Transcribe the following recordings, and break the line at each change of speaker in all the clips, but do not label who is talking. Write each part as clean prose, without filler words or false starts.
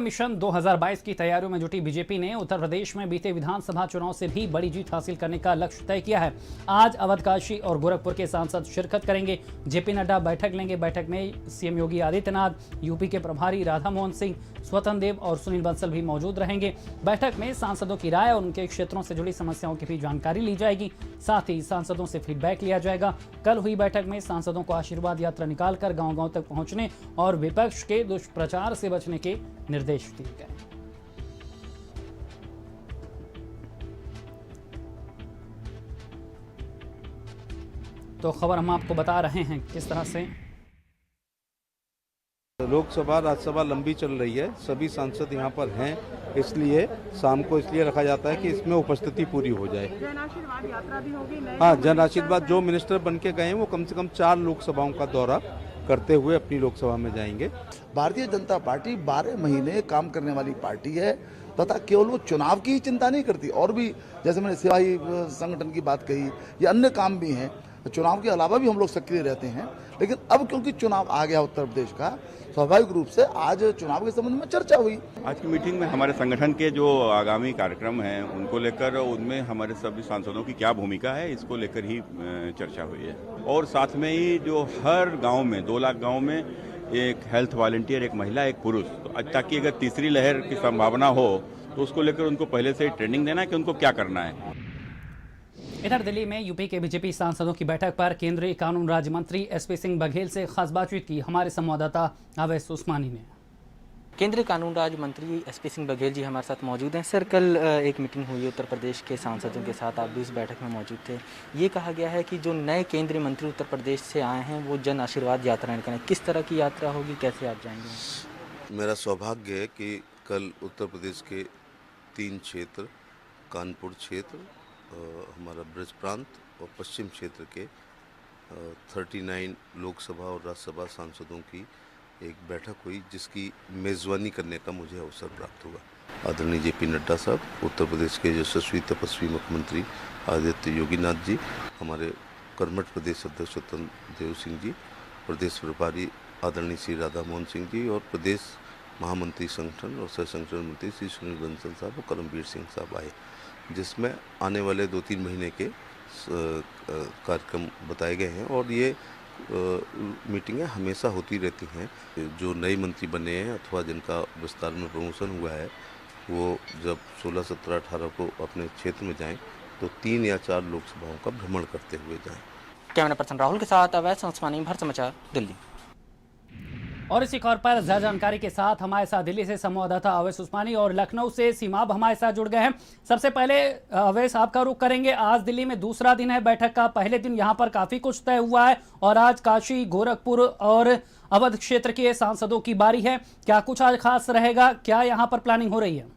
Mission 2022 की तैयारियों में जुटी बीजेपी ने उत्तर प्रदेश में बीते विधानसभा चुनाव से भी बड़ी जीत हासिल करने का लक्ष्य तय किया है। आज अवध, काशी और गोरखपुर के सांसद शिरकत करेंगे। जेपी नड्डा बैठक लेंगे। बैठक में सीएम योगी आदित्यनाथ, यूपी के प्रभारी राधा मोहन सिंह, स्वतंत्र देव और सुनील बंसल भी मौजूद रहेंगे। बैठक में सांसदों की राय और उनके क्षेत्रों से जुड़ी समस्याओं की भी जानकारी ली जाएगी। साथ ही सांसदों से फीडबैक लिया जाएगा। कल हुई बैठक में सांसदों को आशीर्वाद यात्रा निकालकर गांव-गांव तक पहुंचने और विपक्ष के दुष्प्रचार से बचने के निर्देश दिए गए। तो खबर हम आपको बता रहे हैं किस तरह से।
लोकसभा राज्यसभा लंबी चल रही है, सभी सांसद यहाँ पर हैं, इसलिए शाम को इसलिए रखा जाता है कि इसमें उपस्थिति पूरी हो जाए।
जन आशीर्वाद यात्रा भी होगी।
हाँ, जन आशीर्वाद जो मिनिस्टर बन के गए हैं वो कम से कम 4 लोकसभाओं का दौरा करते हुए अपनी लोकसभा में जाएंगे।
भारतीय जनता पार्टी 12 महीने काम करने वाली पार्टी है तथा केवल वो चुनाव की ही चिंता नहीं करती, और भी जैसे मैंने सिपाही संगठन की बात कही, ये अन्य काम भी हैं। चुनाव के अलावा भी हम लोग सक्रिय रहते हैं, लेकिन अब क्योंकि चुनाव आ गया उत्तर प्रदेश का, स्वाभाविक रूप से आज चुनाव के संबंध में चर्चा हुई।
आज की मीटिंग में हमारे संगठन के जो आगामी कार्यक्रम हैं उनको लेकर, उनमें हमारे सभी सांसदों की क्या भूमिका है इसको लेकर ही चर्चा हुई है। और साथ में ही जो हर गांव में 2 लाख गांव में एक हेल्थ वॉलंटियर, एक महिला, एक पुरुष, तो ताकि अगर तीसरी लहर की संभावना हो तो उसको लेकर उनको पहले से ट्रेनिंग देना है कि उनको क्या करना है।
इधर दिल्ली में यूपी के बीजेपी सांसदों की बैठक पर केंद्रीय कानून राज्य मंत्री एसपी सिंह बघेल से खास बातचीत की हमारे संवाददाता अवैस उस्मानी ने।
केंद्रीय कानून राज्य मंत्री एसपी सिंह बघेल जी हमारे साथ मौजूद हैं। सर, कल एक मीटिंग हुई उत्तर प्रदेश के सांसदों के साथ, आप भी इस बैठक में मौजूद थे। ये कहा गया है कि जो नए केंद्रीय मंत्री उत्तर प्रदेश से आए हैं वो जन आशीर्वाद यात्रा निकालें। किस तरह की यात्रा होगी, कैसे आप जाएंगे?
मेरा सौभाग्य है कि कल उत्तर प्रदेश के 3 क्षेत्र, कानपुर क्षेत्र, हमारा ब्रज प्रांत और पश्चिम क्षेत्र के 39 लोकसभा और राज्यसभा सांसदों की एक बैठक हुई, जिसकी मेज़बानी करने का मुझे अवसर प्राप्त हुआ। आदरणीय जेपी नड्डा साहब, उत्तर प्रदेश के यशस्वी तपस्वी मुख्यमंत्री आदित्य योगीनाथ जी, हमारे कर्मठ प्रदेश अध्यक्ष स्वतंत्र देव सिंह जी, प्रदेश प्रभारी आदरणीय श्री राधा मोहन सिंह जी और प्रदेश महामंत्री संगठन और सह संगठन मंत्री श्री सुनील बंसल साहब और करमवीर सिंह साहब आए, जिसमें आने वाले 2-3 महीने के कार्यक्रम बताए गए हैं। और ये मीटिंगें हमेशा होती रहती हैं। जो नए मंत्री बने हैं अथवा जिनका विस्तार में प्रमोशन हुआ है, वो जब 16, 17, 18 को अपने क्षेत्र में जाएं तो 3 या 4 लोकसभाओं का भ्रमण करते हुए जाएं।
कैमरा पर्सन राहुल के साथ अवैस उस्मानी, भर समाचार, दिल्ली।
और इसी खबर पर ज्यादा जानकारी के साथ हमारे साथ दिल्ली से संवाददाता अवैस उस्मानी और लखनऊ से सीमाब हमारे साथ जुड़ गए हैं। सबसे पहले अवैस, आपका रुख करेंगे। आज दिल्ली में दूसरा दिन है बैठक का। पहले दिन यहां पर काफी कुछ तय हुआ है और आज काशी, गोरखपुर और अवध क्षेत्र के सांसदों की बारी है। क्या कुछ आज खास रहेगा? क्या यहाँ पर प्लानिंग हो रही है?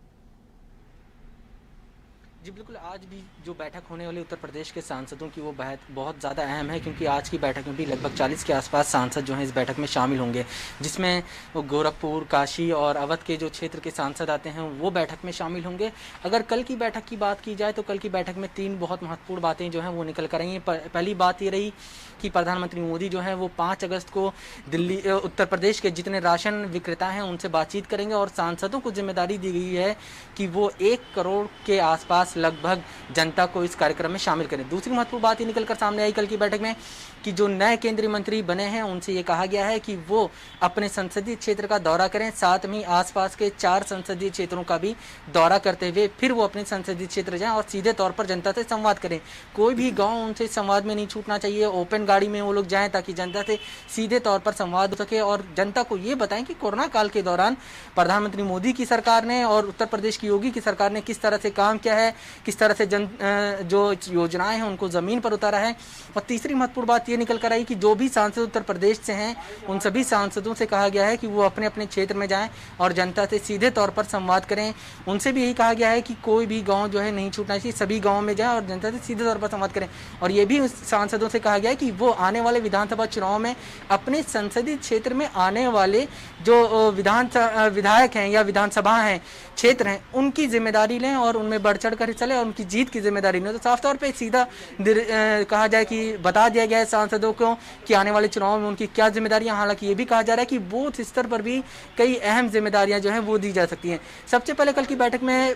जी बिल्कुल, आज भी जो बैठक होने वाली उत्तर प्रदेश के सांसदों की वो बहुत ज़्यादा अहम है, क्योंकि आज की बैठक में भी लगभग 40 के आसपास सांसद जो हैं इस बैठक में शामिल होंगे, जिसमें वो गोरखपुर, काशी और अवध के जो क्षेत्र के सांसद आते हैं वो बैठक में शामिल होंगे। अगर कल की बैठक की बात की जाए तो कल की बैठक में 3 बहुत महत्वपूर्ण बातें जो हैं वो निकल कर आई हैं। पहली बात ये रही कि प्रधानमंत्री मोदी जो है वो 5 अगस्त को दिल्ली, उत्तर प्रदेश के जितने राशन विक्रेता हैं उनसे बातचीत करेंगे और सांसदों को जिम्मेदारी दी गई है कि वो 1 करोड़ के आसपास लगभग जनता को इस कार्यक्रम में शामिल करें। दूसरी महत्वपूर्ण बात ये निकलकर सामने आई कल की बैठक में कि जो नए केंद्रीय मंत्री बने हैं उनसे ये कहा गया है कि वो अपने संसदीय क्षेत्र का दौरा करें, साथ में आसपास के 4 संसदीय क्षेत्रों का भी दौरा करते हुए फिर वो अपने संसदीय क्षेत्र जाएं और सीधे तौर पर जनता से संवाद करें। कोई भी गाँव उनसे संवाद में नहीं छूटना चाहिए। ओपन गाड़ी में वो लोग जाएं ताकि जनता से सीधे तौर पर संवाद हो सके और जनता को ये बताएं कि कोरोना काल के दौरान प्रधानमंत्री मोदी की सरकार ने और उत्तर प्रदेश की योगी की सरकार ने किस तरह से काम किया है, किस तरह से जो योजनाएं हैं उनको जमीन पर उतारा है। और तीसरी महत्वपूर्ण बात ये निकल कर आई कि जो भी सांसद उत्तर प्रदेश से हैं उन सभी सांसदों से कहा गया है कि वो अपने अपने क्षेत्र में जाएं और जनता से सीधे तौर पर संवाद करें। उनसे भी यही कहा गया है कि कोई भी गांव जो है नहीं छूटना चाहिए, सभी गाँव में जाएं और जनता से सीधे तौर पर संवाद करें। और ये भी सांसदों से कहा गया है कि वो आने वाले विधानसभा चुनाव में अपने संसदीय क्षेत्र में आने वाले जो विधायक हैं या विधानसभा हैं, क्षेत्र हैं, उनकी जिम्मेदारी लें और उनमें बढ़ चढ़ कर लेकर चले और उनकी जीत की जिम्मेदारी नहीं। तो साफ तौर पे सीधा कहा जाए कि बता दिया गया है सांसदों को कि आने वाले चुनाव में उनकी क्या जिम्मेदारियां। हालांकि ये भी कहा जा रहा है कि बूथ स्तर पर भी कई अहम जिम्मेदारियां जो हैं वो दी जा सकती हैं। सबसे पहले कल की बैठक में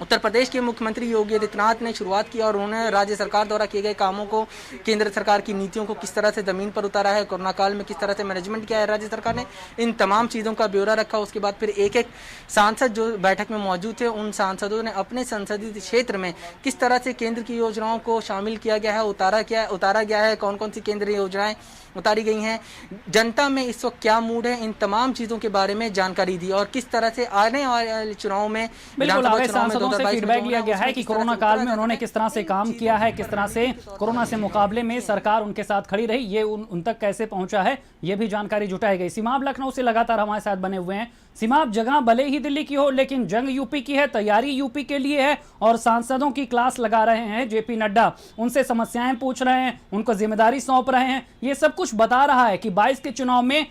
उत्तर प्रदेश के मुख्यमंत्री योगी आदित्यनाथ ने शुरुआत की और उन्होंने राज्य सरकार द्वारा किए गए कामों को, केंद्र सरकार की नीतियों को किस तरह से जमीन पर उतारा है, कोरोना काल में किस तरह से मैनेजमेंट किया है राज्य सरकार ने, इन तमाम चीज़ों का ब्यौरा रखा। उसके बाद फिर एक एक सांसद जो बैठक में मौजूद थे उन सांसदों ने अपने संसदीय क्षेत्र में किस तरह से केंद्र की योजनाओं को शामिल किया गया है, उतारा गया है, कौन कौन सी केंद्रीय योजनाएं उतारी गई हैं, जनता में इस वक्त क्या मूड है, इन तमाम चीजों के बारे में जानकारी दी और किस तरह से आने वाले चुनाव में
सांसदों से फीडबैक लिया गया है कि कोरोना काल में उन्होंने किस तरह से काम किया है, किस तरह से कोरोना से मुकाबले में सरकार उनके साथ खड़ी रही, ये उन तक कैसे पहुंचा है, ये भी जानकारी जुटाई गई। सीमाब लखनऊ से लगातार हमारे साथ बने हुए हैं। सीमाब, जगह भले ही दिल्ली की हो लेकिन जंग यूपी की है, तैयारी यूपी के लिए है और सांसदों की क्लास लगा रहे हैं जेपी नड्डा, उनसे समस्याएं पूछ रहे हैं, उनको जिम्मेदारी सौंप रहे हैं। ये सब कुछ बता रहा है कि 22 के चुनाव में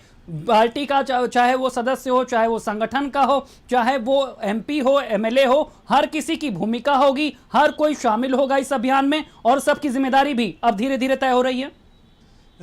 पार्टी का चाहे वो सदस्य हो, चाहे वो संगठन का हो, चाहे वो एमपी हो, एमएलए हो, हर किसी की भूमिका होगी, हर कोई शामिल होगा इस अभियान में और सबकी जिम्मेदारी भी अब धीरे धीरे तय हो रही है।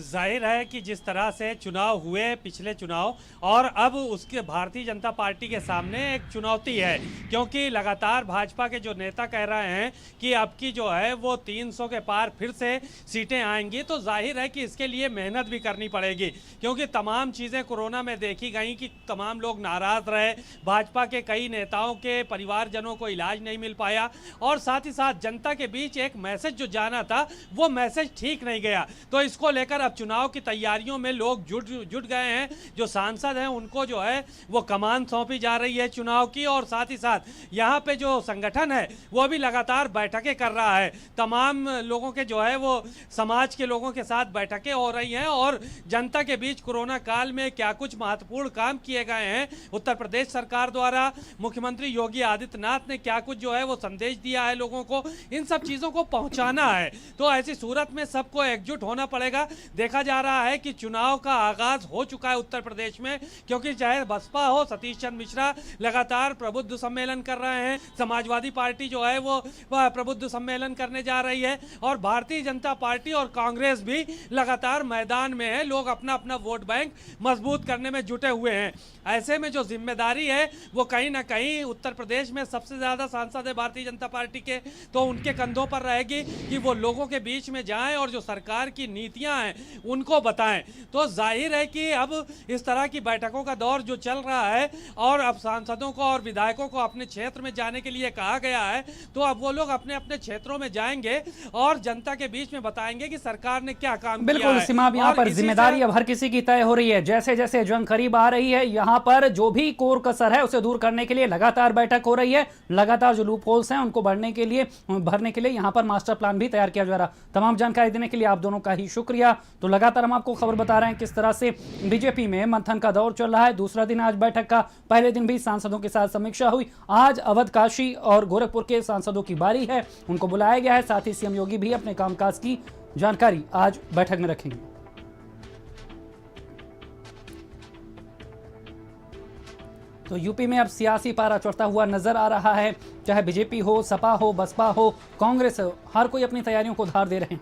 जाहिर है कि जिस तरह से चुनाव हुए पिछले चुनाव और अब उसके भारतीय जनता पार्टी के सामने एक चुनौती है, क्योंकि लगातार भाजपा के जो नेता कह रहे हैं कि अब की जो है वो 300 के पार फिर से सीटें आएंगी, तो जाहिर है कि इसके लिए मेहनत भी करनी पड़ेगी, क्योंकि तमाम चीज़ें कोरोना में देखी गई कि तमाम लोग नाराज़ रहे, भाजपा के कई नेताओं के परिवारजनों को इलाज नहीं मिल पाया और साथ ही साथ जनता के बीच एक मैसेज जो जाना था वो मैसेज ठीक नहीं गया। तो इसको लेकर अब चुनाव की तैयारियों में लोग जुट गए हैं। जो सांसद हैं उनको जो है वो कमान सौंपी जा रही है चुनाव की और साथ ही साथ यहाँ पे जो संगठन है वो भी लगातार बैठकें कर रहा है। तमाम लोगों के जो है वो समाज के लोगों के साथ बैठकें हो रही हैं और जनता के बीच कोरोना काल में क्या कुछ महत्वपूर्ण काम किए गए हैं उत्तर प्रदेश सरकार द्वारा, मुख्यमंत्री योगी आदित्यनाथ ने क्या कुछ जो है वो संदेश दिया है लोगों को, इन सब चीज़ों को पहुँचाना है। तो ऐसी सूरत में सबको एकजुट होना पड़ेगा। देखा जा रहा है कि चुनाव का आगाज हो चुका है उत्तर प्रदेश में, क्योंकि चाहे बसपा हो, सतीश चंद्र मिश्रा लगातार प्रबुद्ध सम्मेलन कर रहे हैं, समाजवादी पार्टी जो है वो प्रबुद्ध सम्मेलन करने जा रही है और भारतीय जनता पार्टी और कांग्रेस भी लगातार मैदान में है। लोग अपना अपना वोट बैंक मजबूत करने में जुटे हुए हैं। ऐसे में जो जिम्मेदारी है वो कहीं ना कहीं उत्तर प्रदेश में सबसे ज़्यादा सांसद है भारतीय जनता पार्टी के, तो उनके कंधों पर रहेगी कि वो लोगों के बीच में जाएं और जो सरकार की नीतियां हैं उनको बताएं। तो जाहिर है कि अब इस तरह की बैठकों का दौर जो चल रहा है और अब सांसदों को और विधायकों को अपने क्षेत्र में जाने के लिए कहा गया है, तो अब वो लोग अपने अपने क्षेत्रों में जाएंगे और जनता के बीच में बताएंगे कि सरकार ने क्या काम किया है।
बिल्कुल सीमाब, यहाँ पर जिम्मेदारी अब हर किसी की तय हो रही है। जैसे जैसे जंग करीब आ रही है, यहाँ पर जो भी कोर कसर है उसे दूर करने के लिए लगातार बैठक हो रही है, लगातार जो लूप होल्स हैं उनको भरने के लिए यहाँ पर मास्टर प्लान भी तैयार किया जा रहा। तमाम जानकारी देने के लिए आप दोनों का ही शुक्रिया। तो लगातार हम आपको खबर बता रहे हैं किस तरह से बीजेपी में मंथन का दौर चल रहा है। दूसरा दिन आज बैठक का, पहले दिन भी सांसदों के साथ समीक्षा हुई। आज अवध, काशी और गोरखपुर के सांसदों की बारी है, उनको बुलाया गया है। साथ ही सीएम योगी भी अपने कामकाज की जानकारी आज बैठक में रखेंगे। तो यूपी में अब सियासी पारा चढ़ता हुआ नजर आ रहा है। चाहे बीजेपी हो, सपा हो, बसपा हो, कांग्रेस हो, हर कोई अपनी तैयारियों को धार दे रहे हैं।